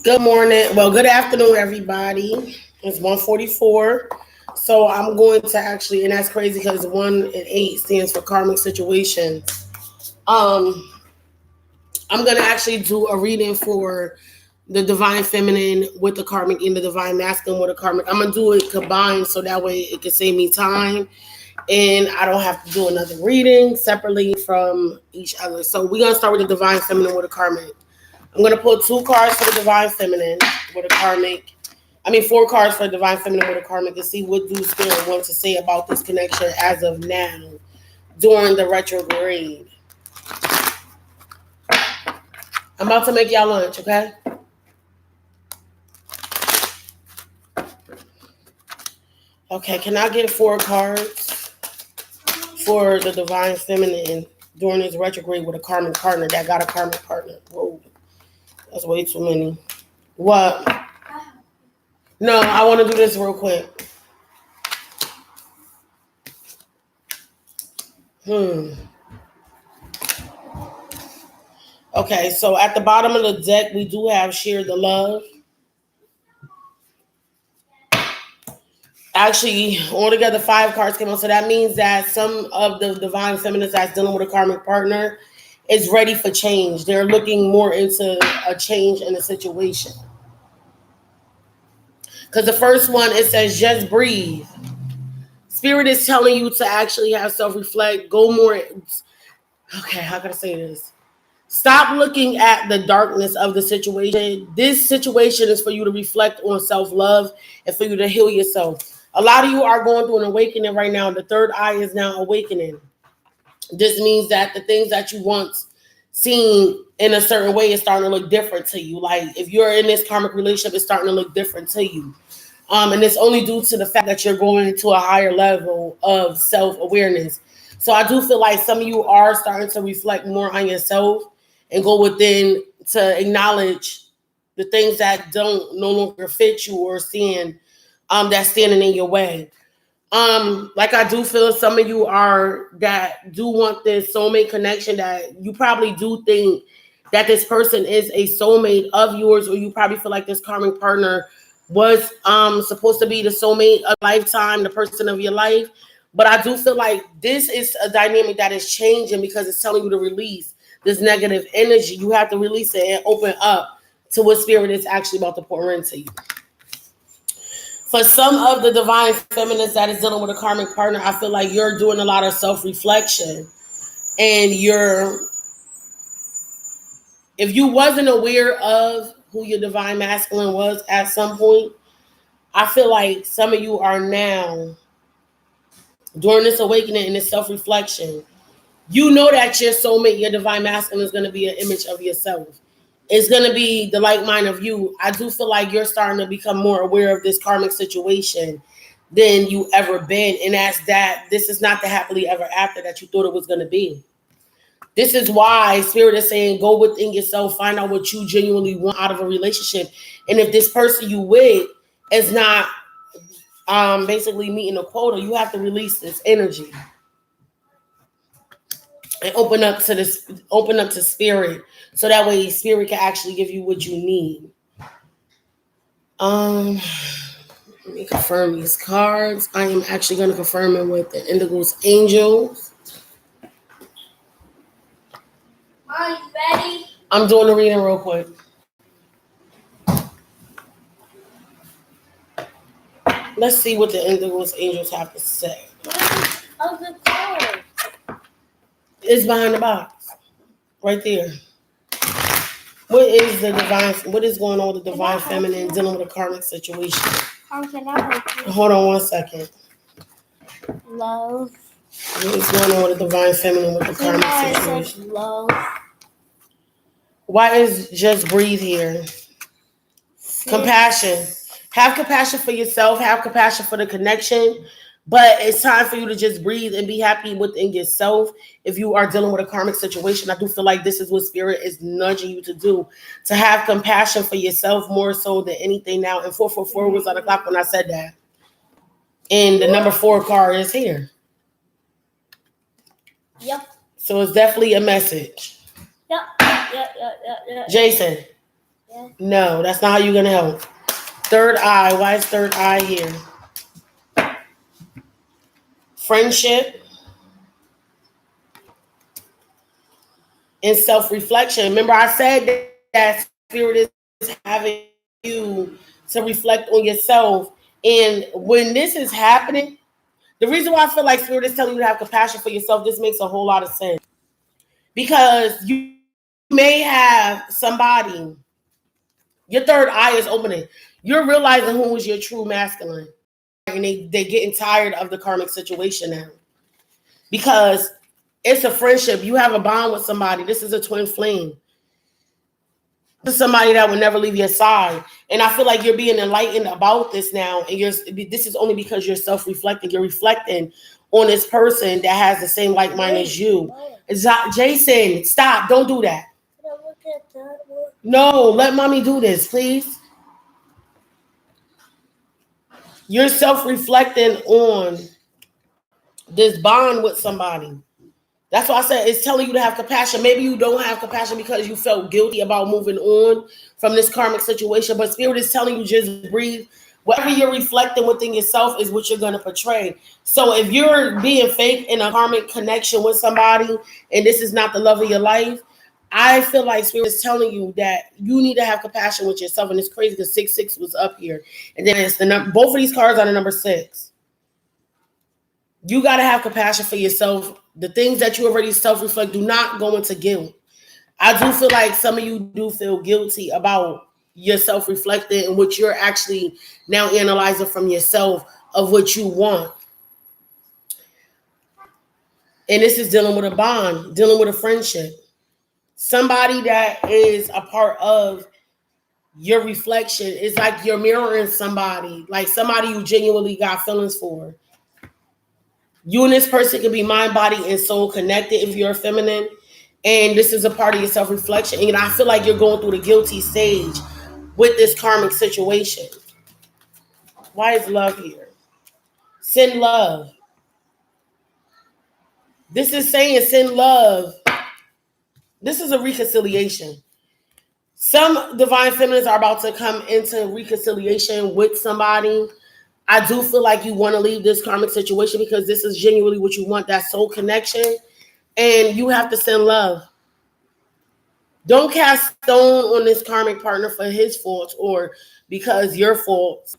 Good morning. Well, good afternoon, everybody. It's 1:44. So I'm going to actually, and that's crazy because 1 and 8 stands for karmic situations. Um, I'm going to actually do a reading for the divine feminine with the karmic and the divine masculine with the karmic. I'm going to do it combined so that way it can save me time and I don't have to do another reading separately from each other. So we're going to start with the divine feminine with a karmic. I'm going to pull 2 cards for the divine feminine with a karmic. I mean, 4 cards for the divine feminine with a karmic and see what do spirit want to say about this connection as of now during the retrograde. I'm about to make y'all lunch, okay? Okay, can I get 4 cards for the divine feminine during this retrograde with a karmic partner that got a karmic partner? Whoa, that's way too many. What? No, I want to do this real quick. Okay, so at the bottom of the deck, we do have Share the Love. Actually, altogether 5 cards came out. So that means that some of the divine feminines that's dealing with a karmic partner is ready for change. They're looking more into a change in the situation. Because the first one, it says, just breathe. Spirit is telling you to actually have self-reflect, go more. Okay, how can I say this? Stop looking at the darkness of the situation. This situation is for you to reflect on self-love and for you to heal yourself. A lot of you are going through an awakening right now. The third eye is now awakening. This means that the things that you once seen in a certain way is starting to look different to you. Like if you're in this karmic relationship, it's starting to look different to you. And it's only due to the fact that you're going to a higher level of self-awareness. So I do feel like some of you are starting to reflect more on yourself and go within to acknowledge the things that don't no longer fit you or seeing that's standing in your way. Like I do feel some of you are that do want this soulmate connection, that you probably do think that this person is a soulmate of yours, or you probably feel like this karmic partner was supposed to be the soulmate of lifetime, the person of your life. But I do feel like this is a dynamic that is changing because it's telling you to release this negative energy. You have to release it and open up to what spirit is actually about to pour into you. For some of the divine feminists that is dealing with a karmic partner, I feel like you're doing a lot of self-reflection. And if you wasn't aware of who your divine masculine was at some point, I feel like some of you are now, during this awakening and this self-reflection, you know that your soulmate, your divine masculine, is going to be an image of yourself. It's going to be the like mind of you. I do feel like you're starting to become more aware of this karmic situation than you ever been. And that's that this is not the happily ever after that you thought it was going to be. This is why spirit is saying, go within yourself, find out what you genuinely want out of a relationship. And if this person you with is not basically meeting a quota, you have to release this energy and open up to spirit, so that way spirit can actually give you what you need. Let me confirm these cards. I am actually going to confirm it with the Indigo's Angels. Are you ready? I'm doing the reading real quick. Let's see what the Indigo's Angels have to say. Of the card. It's behind the box. Right there. What is going on with the divine feminine dealing with a karmic situation? Can I help you? Hold on 1 second. Love. What is going on with the divine feminine with the karmic situation? Love. Why is just breathe here? Compassion. Have compassion for yourself. Have compassion for the connection. But it's time for you to just breathe and be happy within yourself. If you are dealing with a karmic situation, I do feel like this is what spirit is nudging you to do. To have compassion for yourself more so than anything now. And 444 was on the clock when I said that. And the number 4 card is here. Yep. So it's definitely a message. Yep. Jason. Yeah. Yeah. No, that's not how you're going to help. Third eye. Why is third eye here? Friendship and self-reflection. Remember, I said that spirit is having you to reflect on yourself. And when this is happening, the reason why I feel like spirit is telling you to have compassion for yourself, this makes a whole lot of sense. Because you may have somebody, your third eye is opening. You're realizing who is your true masculine. And they getting tired of the karmic situation now. Because it's a friendship. You have a bond with somebody. This is a twin flame. This is somebody that will never leave your side. And I feel like you're being enlightened about this now. And this is only because you're self-reflecting. You're reflecting on this person that has the same like mind as you. Jason, stop. Don't do that. No, let mommy do this, please. You're self-reflecting on this bond with somebody. That's why I said it's telling you to have compassion. Maybe you don't have compassion because you felt guilty about moving on from this karmic situation, but spirit is telling you just breathe. Whatever you're reflecting within yourself is what you're going to portray. So if you're being fake in a karmic connection with somebody and this is not the love of your life, I feel like spirit is telling you that you need to have compassion with yourself. And it's crazy because 6-6 was up here. And then it's the number, both of these cards are the number 6. You got to have compassion for yourself. The things that you already self-reflect, do not go into guilt. I do feel like some of you do feel guilty about your self-reflecting and what you're actually now analyzing from yourself of what you want. And this is dealing with a bond, dealing with a friendship. Somebody that is a part of your reflection is like you're mirroring somebody, like somebody you genuinely got feelings for. You and this person can be mind, body, and soul connected if you're feminine. And this is a part of your self-reflection. And I feel like you're going through the guilty stage with this karmic situation. Why is love here? Send love. This is saying send love. This is a reconciliation. Some divine feminines are about to come into reconciliation with somebody. I do feel like you want to leave this karmic situation because this is genuinely what you want, that soul connection. And you have to send love. Don't cast stone on this karmic partner for his faults or because your faults.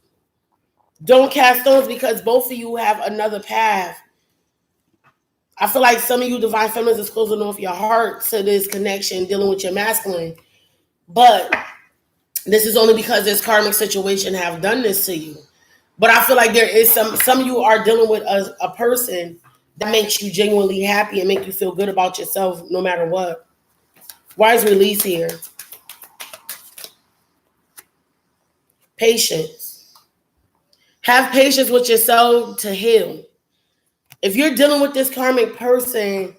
Don't cast stones because both of you have another path. I feel like some of you divine feminines is closing off your heart to this connection, dealing with your masculine. But this is only because this karmic situation have done this to you. But I feel like there is some of you are dealing with a person that makes you genuinely happy and make you feel good about yourself no matter what. Why is release here? Patience. Have patience with yourself to heal. If you're dealing with this karmic person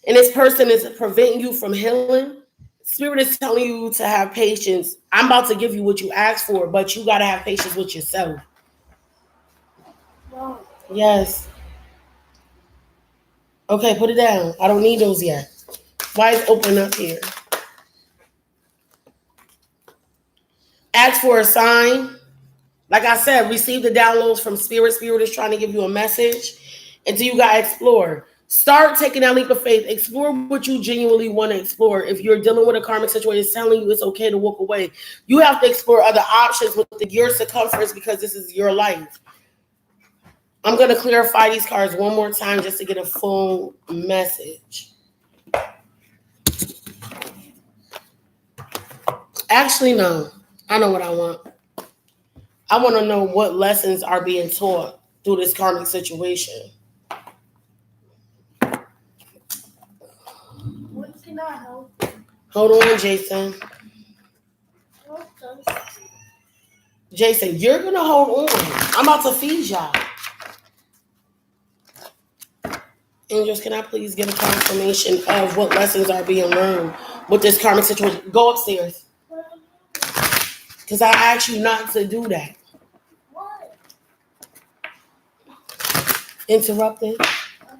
and this person is preventing you from healing, spirit is telling you to have patience. I'm about to give you what you asked for, but you got to have patience with yourself. No. Yes. Okay, put it down. I don't need those yet. Why is open up here? Ask for a sign. Like I said, receive the downloads from spirit. Spirit is trying to give you a message. Until you got to explore. Start taking that leap of faith. Explore what you genuinely want to explore. If you're dealing with a karmic situation, it's telling you it's okay to walk away. You have to explore other options with your circumference because this is your life. I'm going to clarify these cards one more time just to get a full message. Actually, no. I know what I want. I want to know what lessons are being taught through this karmic situation. What can I help? Hold on, Jason. Jason, you're going to hold on. I'm about to feed y'all. Angels, can I please get a confirmation of what lessons are being learned with this karmic situation? Go upstairs. Because I asked you not to do that. What? Interrupted?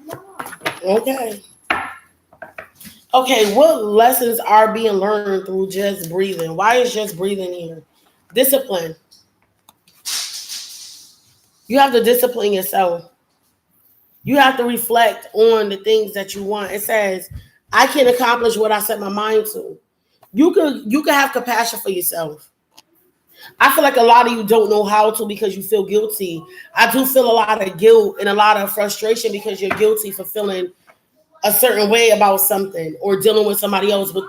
No. Okay. Okay, what lessons are being learned through just breathing? Why is just breathing here? Discipline. You have to discipline yourself. You have to reflect on the things that you want. It says, I can accomplish what I set my mind to. You can have compassion for yourself. I feel like a lot of you don't know how to because you feel guilty. I do feel a lot of guilt and a lot of frustration because you're guilty for feeling a certain way about something or dealing with somebody else. But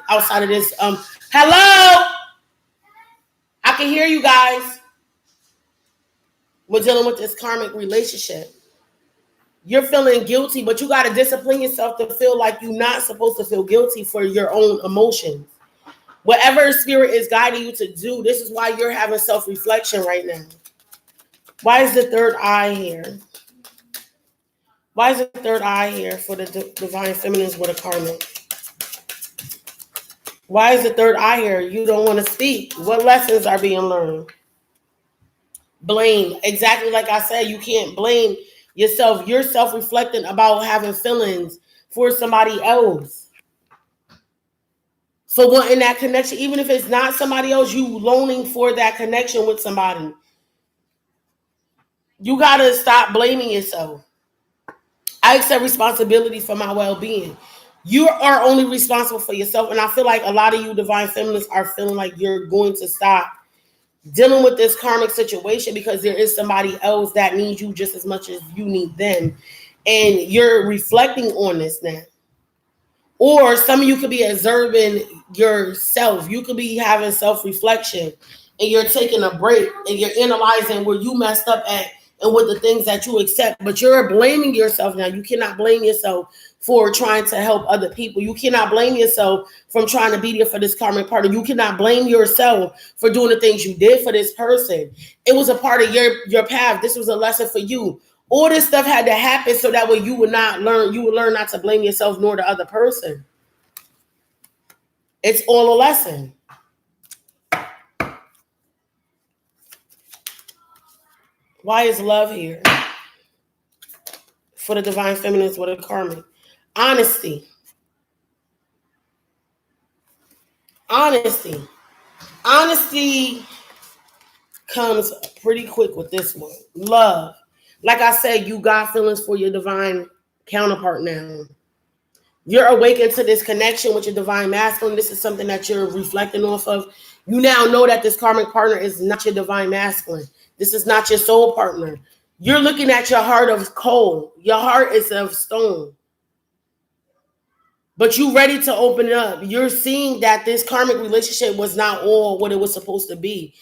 outside of this, hello, I can hear you guys. We're dealing with this karmic relationship. You're feeling guilty, but you got to discipline yourself to feel like you're not supposed to feel guilty for your own emotions. Whatever spirit is guiding you to do, this is why you're having self-reflection right now. Why is the third eye here? Why is the third eye here for the divine feminines with a karmic? Why is the third eye here? You don't want to speak. What lessons are being learned? Blame. Exactly like I said, you can't blame yourself. You're self-reflecting about having feelings for somebody else. For wanting that connection, even if it's not somebody else, you longing for that connection with somebody. You got to stop blaming yourself. I accept responsibility for my well-being. You are only responsible for yourself. And I feel like a lot of you divine feminists are feeling like you're going to stop dealing with this karmic situation because there is somebody else that needs you just as much as you need them. And you're reflecting on this now. Or some of you could be observing yourself. You could be having self-reflection and you're taking a break and you're analyzing where you messed up at and with the things that you accept. But you're blaming yourself now. You cannot blame yourself for trying to help other people. You cannot blame yourself from trying to be there for this karmic partner. You cannot blame yourself for doing the things you did for this person. It was a part of your path. This was a lesson for you. All this stuff had to happen so that way you would learn not to blame yourself nor the other person. It's all a lesson. Why is love here? For the divine feminines with a karmic. Honesty. Honesty. Honesty comes pretty quick with this one. Love. Like I said, you got feelings for your divine counterpart now. You're awakened to this connection with your divine masculine. This is something that you're reflecting off of. You now know that this karmic partner is not your divine masculine. This is not your soul partner. You're looking at your heart of coal. Your heart is of stone. But you're ready to open it up. You're seeing that this karmic relationship was not all what it was supposed to be.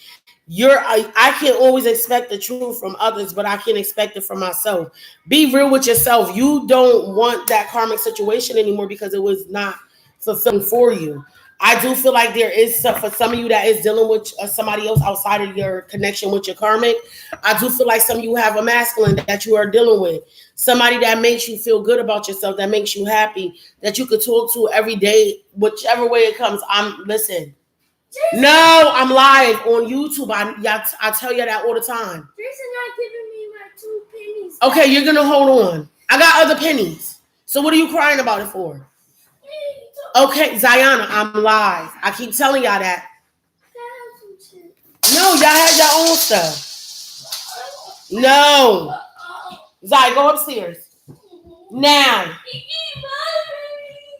I can't always expect the truth from others, but I can expect it from myself. Be real with yourself. You don't want that karmic situation anymore because it was not fulfilling for you. I do feel like there is for some of you that is dealing with somebody else outside of your connection with your karmic. I do feel like some of you have a masculine that you are dealing with. Somebody that makes you feel good about yourself, that makes you happy, that you could talk to every day, whichever way it comes. Listen. No, I'm live on YouTube. I tell you that all the time. Jason not giving me my 2 pennies. Okay, you're gonna hold on. I got other pennies. So what are you crying about it for? Okay, Ziana, I'm live. I keep telling y'all that. No, y'all had your own stuff. No. Zai, go upstairs. Now.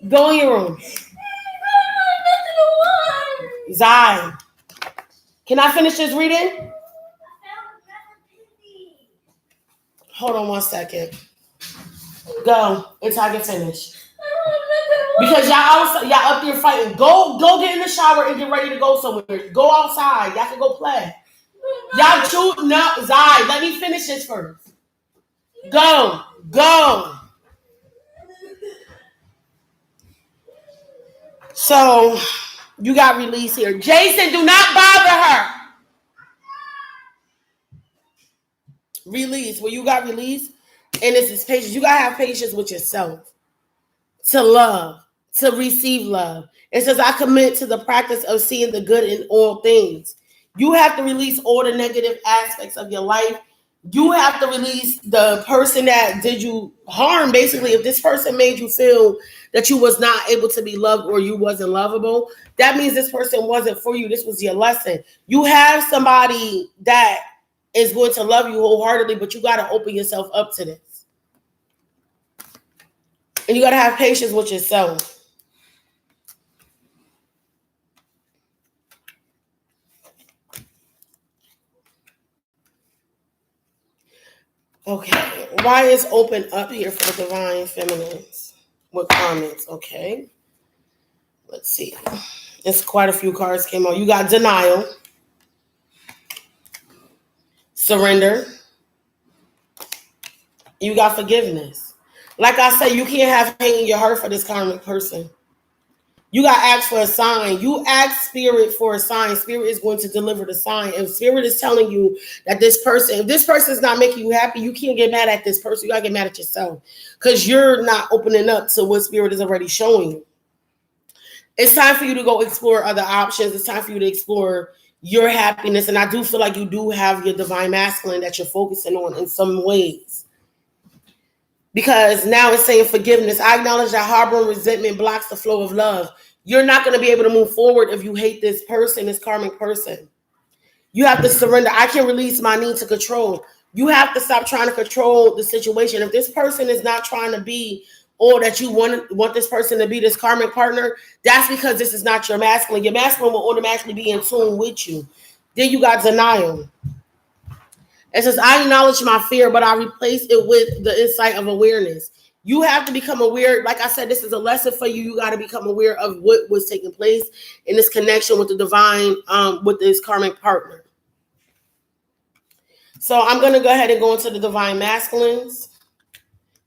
Go in your room. Zai. Can I finish this reading? Hold on 1 second. Go until I get finished. Because y'all up there fighting. Go get in the shower and get ready to go somewhere. Go outside. Y'all can go play. Y'all choose. No, Zai, let me finish this first. Go. So, you got release here. Jason, do not bother her. Release. Well, you got release. And this is patience. You got to have patience with yourself. To love. To receive love. It says, I commit to the practice of seeing the good in all things. You have to release all the negative aspects of your life You have to release the person that did you harm. Basically, if this person made you feel that you was not able to be loved or you wasn't lovable, that means this person wasn't for you. This was your lesson. You have somebody that is going to love you wholeheartedly, but you got to open yourself up to this. And you got to have patience with yourself. Okay. Why is open up here for the divine feminines with comments? Okay. Let's see. It's quite a few cards came out. You got denial, surrender. You got forgiveness. Like I said, you can't have hate in your heart for this karmic person. You got to ask for a sign. You ask spirit for a sign. Spirit is going to deliver the sign. If spirit is telling you that this person, if this person is not making you happy, you can't get mad at this person. You got to get mad at yourself because you're not opening up to what spirit is already showing you. It's time for you to go explore other options. It's time for you to explore your happiness. And I do feel like you do have your divine masculine that you're focusing on in some ways. Because now it's saying forgiveness. I acknowledge that harboring resentment blocks the flow of love. You're not going to be able to move forward if you hate this person, this karmic person. You have to surrender. I can release my need to control. You have to stop trying to control the situation. If this person is not trying to be all that you want this person to be, this karmic partner, that's because this is not your masculine. Your masculine will automatically be in tune with you. Then you got denial. It says, I acknowledge my fear, but I replace it with the insight of awareness. You have to become aware. Like I said, this is a lesson for you. You got to become aware of what was taking place in this connection with the divine, with this karmic partner. So I'm going to go ahead and go into the divine masculines.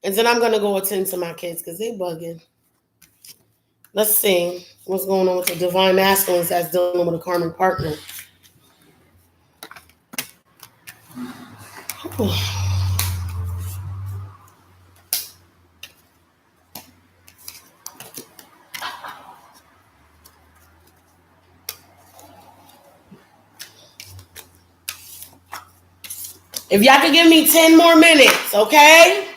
And then I'm going to go attend to my kids because they bugging. Let's see what's going on with the divine masculines that's dealing with a karmic partner. If y'all could give me 10 more minutes, okay?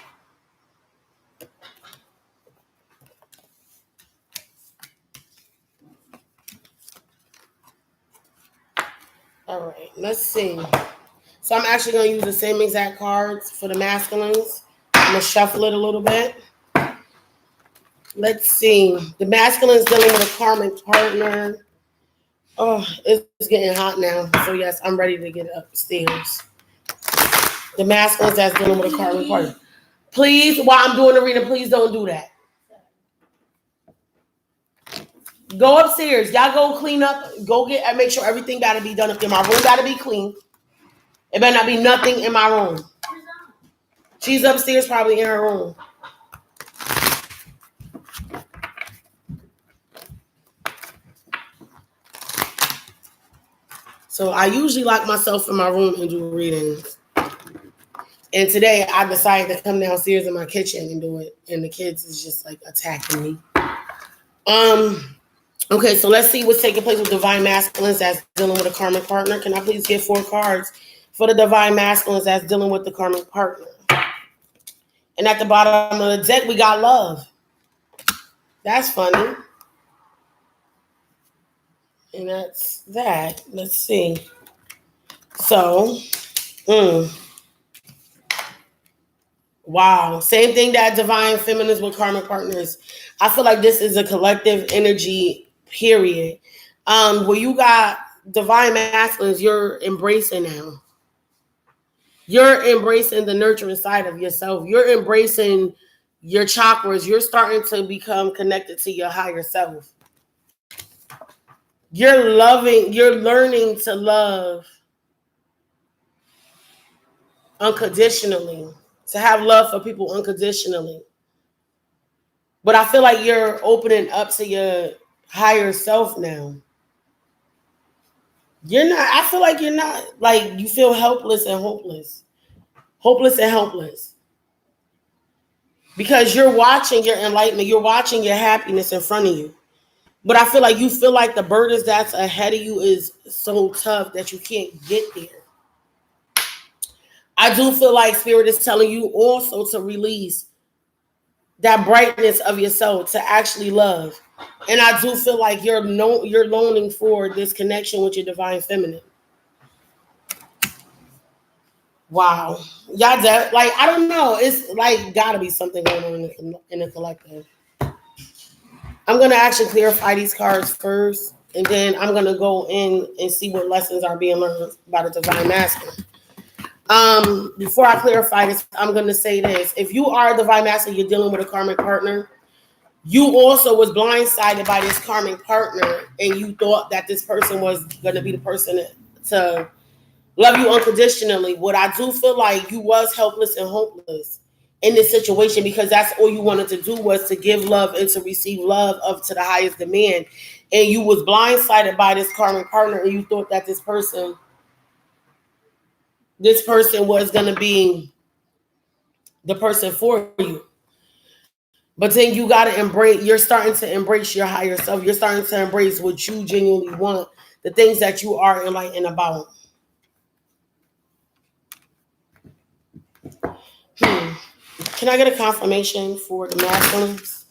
All right, let's see. So I'm actually going to use the same exact cards for the masculines. I'm going to shuffle it a little bit. Let's see. The masculine's dealing with a karmic partner. Oh, it's getting hot now. So yes, I'm ready to get upstairs. The masculine's that's dealing with a karmic partner. Please, while I'm doing the reading, please don't do that. Go upstairs. Y'all go clean up. Go get and make sure everything got to be done up there. My room got to be clean. It better not be nothing in my room. She's upstairs, probably in her room. So I usually lock myself in my room and do readings. And today I decided to come downstairs in my kitchen and do it. And the kids is just like attacking me. Okay, so let's see what's taking place with divine masculines that's dealing with a karmic partner. Can I please get 4 cards for the divine masculines that's dealing with the karmic partner? And at the bottom of the deck, we got love. That's funny. And that's that. Let's see. So, wow. Same thing that divine feminines with karmic partners. I feel like this is a collective energy, period. Where you got divine masculines, you're embracing now. You're embracing the nurturing side of yourself. You're embracing your chakras. You're starting to become connected to your higher self. You're learning to love unconditionally, to have love for people unconditionally. But I feel like you're opening up to your higher self now. I feel like you're not, like, you feel helpless and hopeless. Hopeless and helpless. Because you're watching your enlightenment, you're watching your happiness in front of you. But I feel like you feel like the burdens that's ahead of you is so tough that you can't get there. I do feel like spirit is telling you also to release that brightness of yourself to actually love. And I do feel like you're longing for this connection with your divine feminine. Wow. Y'all like I don't know. It's like gotta be something going on in the collective. I'm gonna actually clarify these cards first, and then I'm gonna go in and see what lessons are being learned by the divine masculine. Before I clarify this, I'm gonna say this. If you are a divine masculine, you're dealing with a karmic partner, you also was blindsided by this karmic partner, and you thought that this person was gonna be the person to love you unconditionally. What I do feel like you was helpless and hopeless in this situation because that's all you wanted to do was to give love and to receive love up to the highest demand. And you was blindsided by this karmic partner, and you thought that this person was gonna be the person for you. But then you gotta embrace. You're starting to embrace your higher self. You're starting to embrace what you genuinely want, the things that you are enlightened about. Can I get a confirmation for the masculines?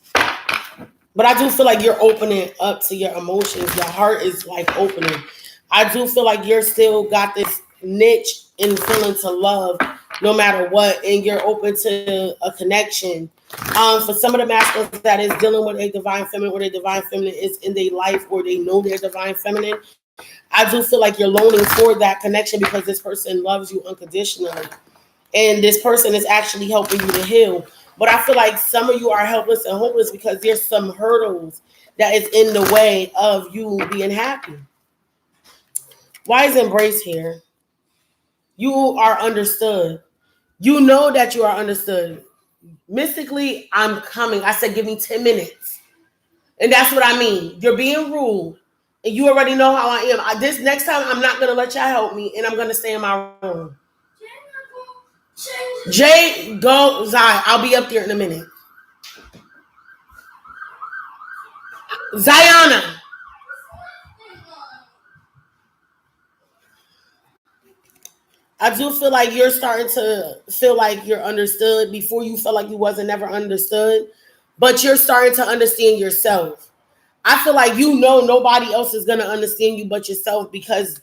But I do feel like you're opening up to your emotions. Your heart is like opening. I do feel like you're still got this niche in feeling to love no matter what, and you're open to a connection. For some of the masculines that is dealing with a divine feminine, or their divine feminine is in their life, or they know their divine feminine, I do feel like you're longing for that connection because this person loves you unconditionally. And this person is actually helping you to heal. But I feel like some of you are helpless and hopeless because there's some hurdles that is in the way of you being happy. Why is embrace here? You are understood. You know that you are understood. Mystically, I'm coming. I said, give me 10 minutes. And that's what I mean. You're being rude. And you already know how I am. This next time, I'm not going to let y'all help me. And I'm going to stay in my room. Jay, go, Zai. I'll be up there in a minute. Ziona. I do feel like you're starting to feel like you're understood. Before you felt like you wasn't never understood. But you're starting to understand yourself. I feel like you know nobody else is going to understand you but yourself because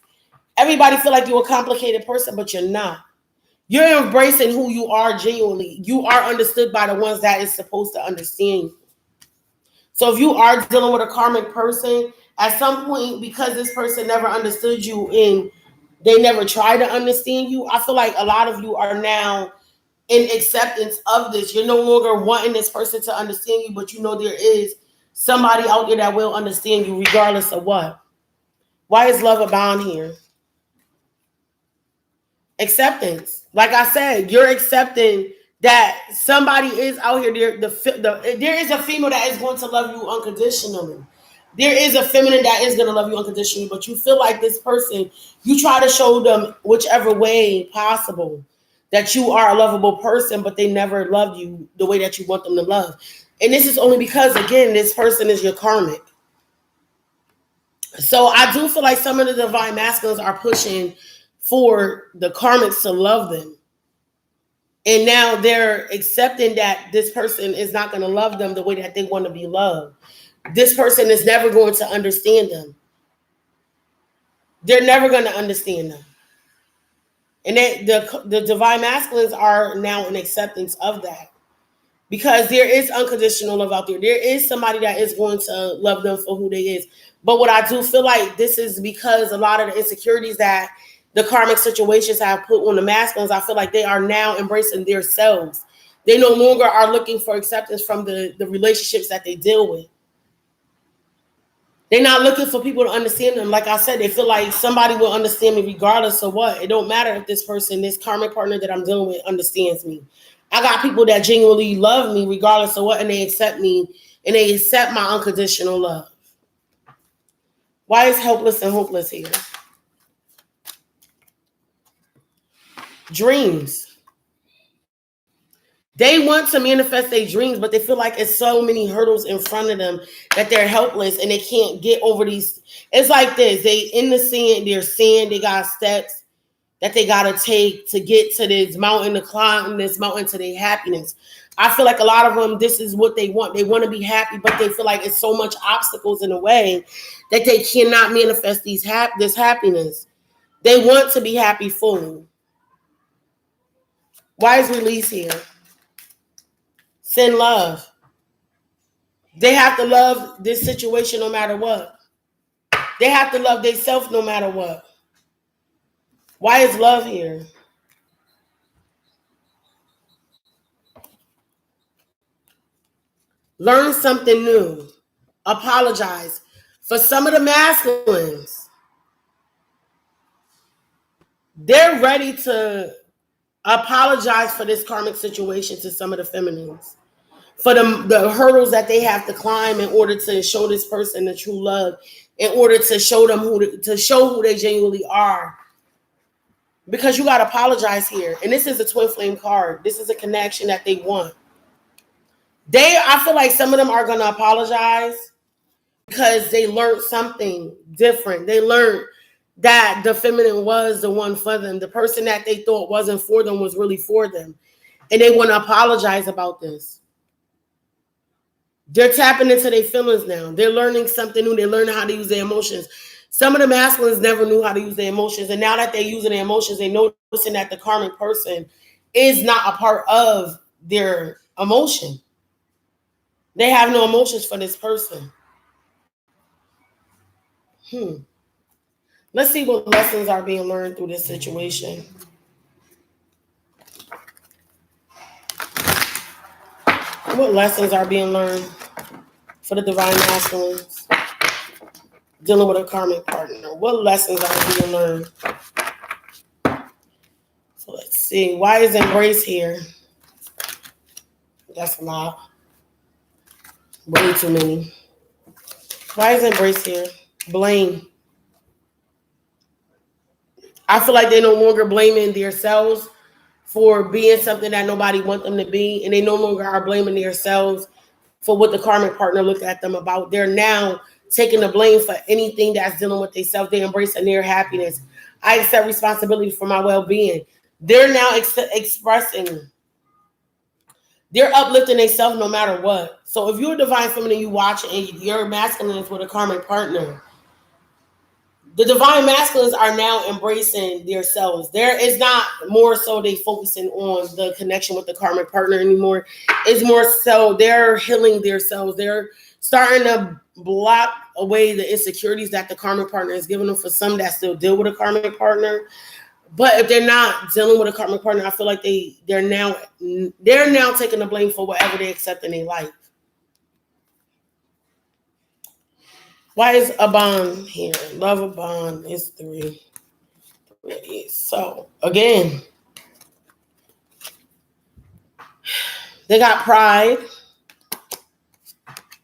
everybody feel like you're a complicated person, but you're not. You're embracing who you are genuinely. You are understood by the ones that is supposed to understand you. So if you are dealing with a karmic person, at some point, because this person never understood you and they never tried to understand you, I feel like a lot of you are now in acceptance of this. You're no longer wanting this person to understand you, but you know there is somebody out there that will understand you regardless of what. Why is love abound here? Acceptance. Like I said, you're accepting that somebody is out here. There is a female that is going to love you unconditionally. There is a feminine that is going to love you unconditionally, but you feel like this person, you try to show them whichever way possible that you are a lovable person, but they never loved you the way that you want them to love. And this is only because, again, this person is your karmic. So I do feel like some of the divine masculines are pushing for the karmics to love them. And now they're accepting that this person is not going to love them the way that they want to be loved. This person is never going to understand them. They're never going to understand them. And the divine masculines are now in acceptance of that. Because there is unconditional love out there. There is somebody that is going to love them for who they is. But what I do feel like this is because a lot of the insecurities that the karmic situations have put on the masculines, I feel like they are now embracing themselves. They no longer are looking for acceptance from the relationships that they deal with. They're not looking for people to understand them. Like I said, they feel like somebody will understand me regardless of what. It don't matter if this person, this karmic partner that I'm dealing with understands me. I got people that genuinely love me regardless of what, and they accept me, and they accept my unconditional love. Why is helpless and hopeless here? Dreams. They want to manifest their dreams, but they feel like it's so many hurdles in front of them that they're helpless and they can't get over these. It's like this. They in the sand, they're sand, they got steps that they gotta take to get to this mountain, to climb this mountain to their happiness. I feel like a lot of them, this is what they want. They want to be happy, but they feel like it's so much obstacles in the way that they cannot manifest this happiness. They want to be happy full. Why is release here? Send love. They have to love this situation no matter what. They have to love themselves no matter what. Why is love here? Learn something new. Apologize. For some of the masculines, they're ready to apologize for this karmic situation to some of the feminines. For the hurdles that they have to climb in order to show this person the true love, in order to show them who they genuinely are. Because you got to apologize here. And this is a twin flame card. This is a connection that they want. I feel like some of them are going to apologize because they learned something different. They learned that the feminine was the one for them. The person that they thought wasn't for them was really for them. And they want to apologize about this. They're tapping into their feelings now. They're learning something new. They're learning how to use their emotions. Some of the masculines never knew how to use their emotions. And now that they're using their emotions, they're noticing that the karmic person is not a part of their emotion. They have no emotions for this person. Let's see what lessons are being learned through this situation. What lessons are being learned for the divine masculines dealing with a karmic partner? What lessons are being learned? So let's see. Why is embrace here? That's a lot. Way too many. Why is embrace here? Blame. I feel like they're no longer blaming themselves for being something that nobody wants them to be. And they no longer are blaming themselves for what the karmic partner looked at them about. They're now taking the blame for anything that's dealing with themselves. They embracing their happiness. I accept responsibility for my well-being. They're now expressing, they're uplifting themselves no matter what. So if you're a divine feminine, you watch and you're masculine is with a karmic partner, the divine masculines are now embracing themselves. There is not more so they focusing on the connection with the karmic partner anymore. It's more so they're healing themselves. They're starting to block away the insecurities that the karmic partner is giving them. For some that still deal with a karmic partner, but if they're not dealing with a karmic partner, I feel like they're now taking the blame for whatever they accept in their life. Why is a bond here? Love a bond is 3. So again, they got pride,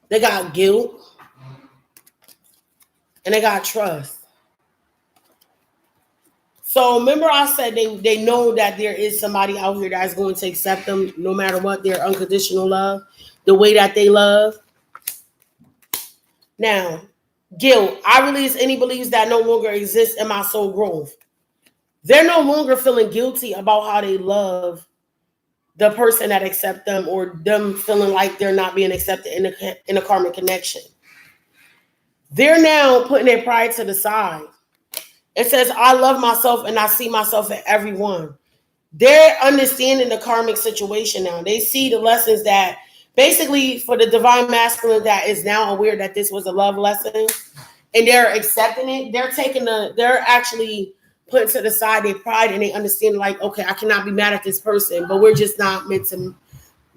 they got guilt, and they got trust. So remember I said they know that there is somebody out here that's going to accept them no matter what, their unconditional love, the way that they love. Now, guilt. I release any beliefs that no longer exist in my soul growth. They're no longer feeling guilty about how they love the person that accept them, or them feeling like they're not being accepted in a karmic connection. They're now putting their pride to the side. It says, I love myself and I see myself in everyone. They're understanding the karmic situation now. They see the lessons that basically for the divine masculine that is now aware that this was a love lesson and they're accepting it. They're actually putting to the side their pride and they understand like, okay, I cannot be mad at this person, but we're just not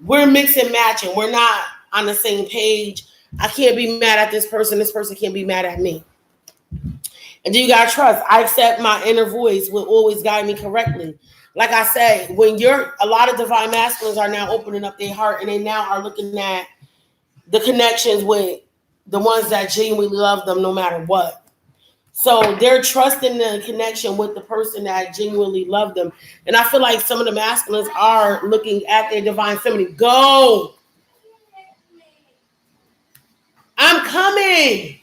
we're mixing matching. We're not on the same page. I can't be mad at this person. This person can't be mad at me. And then you got to trust. I accept my inner voice will always guide me correctly. Like I said, a lot of divine masculines are now opening up their heart and they now are looking at the connections with the ones that genuinely love them no matter what. So they're trusting the connection with the person that genuinely loved them. And I feel like some of the masculines are looking at their divine feminine. Go. I'm coming.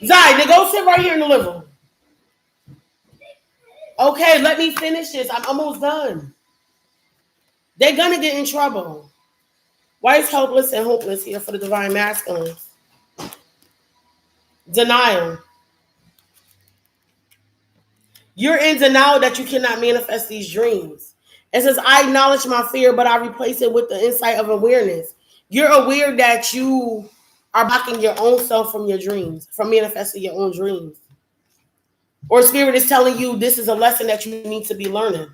Zai, they go sit right here in the living room. Okay, let me finish this. I'm almost done. They're gonna get in trouble. Why is helpless and hopeless here for the divine masculines? Denial. You're in denial that you cannot manifest these dreams. It says, I acknowledge my fear, but I replace it with the insight of awareness. You're aware that you are blocking your own self from your dreams, from manifesting your own dreams. Or spirit is telling you this is a lesson that you need to be learning.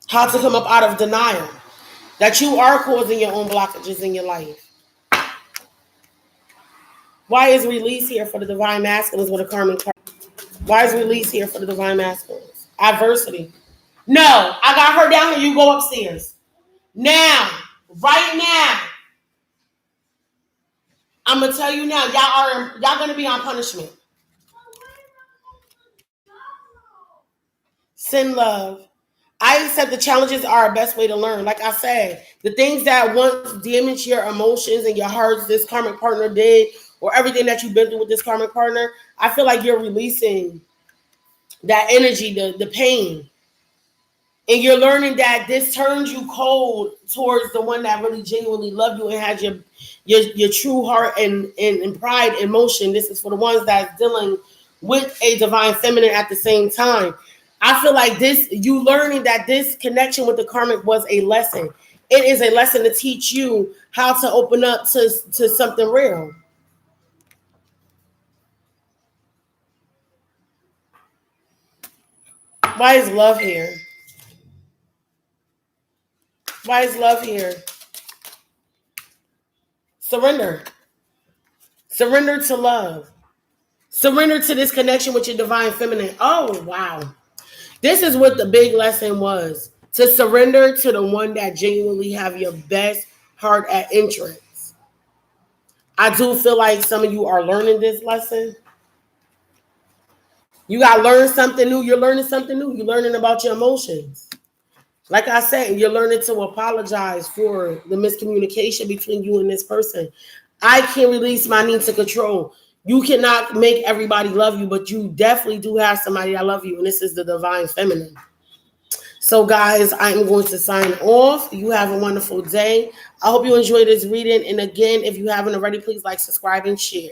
How to come up out of denial. That you are causing your own blockages in your life. Why is release here for the divine masculines with a karmic card? Why is release here for the divine masculines? Adversity. No, I got her down here. You go upstairs. Now, right now. I'm gonna tell you now, y'all gonna be on punishment. Send love. I accept the challenges are our best way to learn. Like I said, the things that once damage your emotions and your hearts, this karmic partner did, or everything that you've been through with this karmic partner, I feel like you're releasing that energy, the pain. And you're learning that this turns you cold towards the one that really genuinely loved you and had your true heart and pride and motion. This is for the ones that's dealing with a divine feminine at the same time. I feel like this, you learning that this connection with the karmic was a lesson. It is a lesson to teach you how to open up to something real. Why is love here? Why is love here? Surrender. Surrender to love. Surrender to this connection with your divine feminine. Oh, wow. This is what the big lesson was. To surrender to the one that genuinely have your best heart at interest. I do feel like some of you are learning this lesson. You got to learn something new. You're learning something new. You're learning about your emotions. Like I said, you're learning to apologize for the miscommunication between you and this person. I can release my need to control. You cannot make everybody love you, but you definitely do have somebody that love you, and this is the divine feminine. So, guys, I'm going to sign off. You have a wonderful day. I hope you enjoyed this reading. And again, if you haven't already, please like, subscribe, and share.